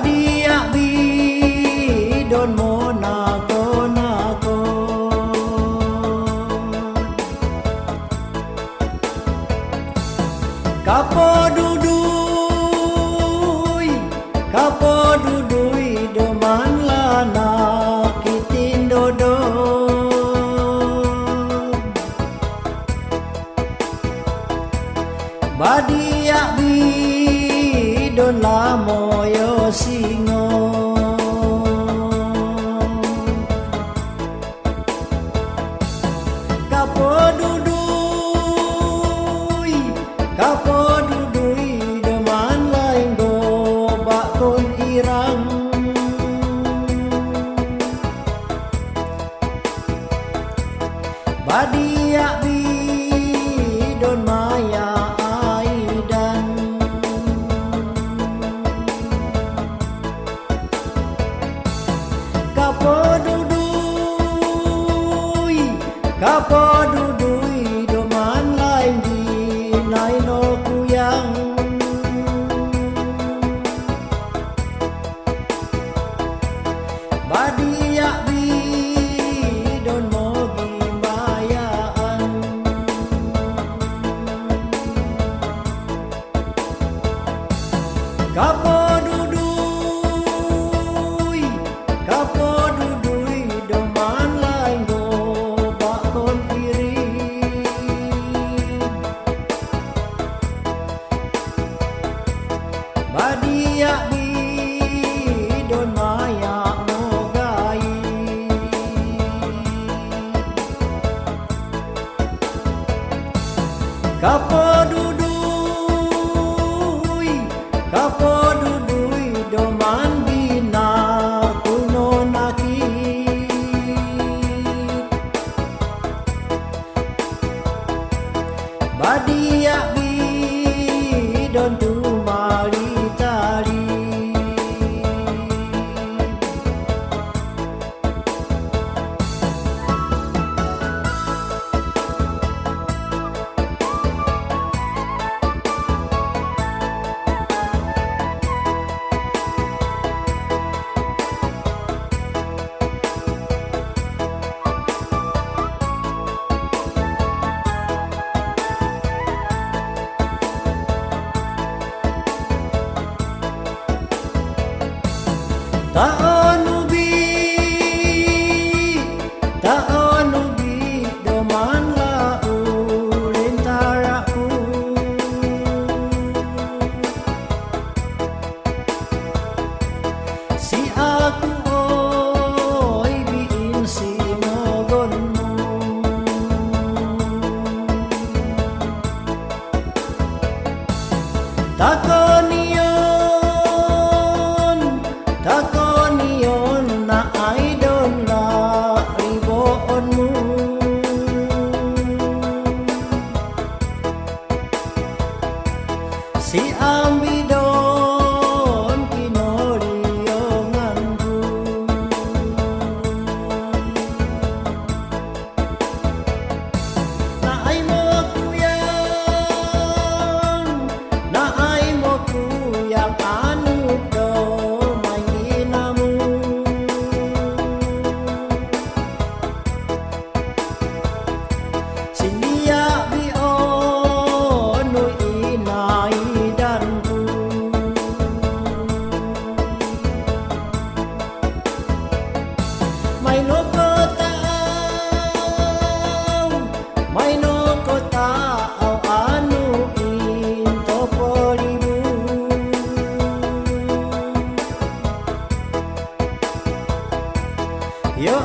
Badia bi don monako nako Kapo dudui deman lana kitin dodo Badia bi don lamoyo singo Kapo dudui deman lainggo bakon irang Badia bi don maya aidan Kapo dudui deman lain di naino kuyang Badia bi don mogi bayaan Kapo dudui deman lain go bakon iri Badia bi don maya mogai Kapo dudui doman bina kuno naki Badia bi don tumali tali Taon ubi doman lau lentaraku Si aku oi biin si mogonmu Takonion na ay don la riboonmu Si ambidon kinoliyonganku Na ay mo kuyang anu do mainginamu Sindia biono inaidanku May no kotao anu into polibu Yo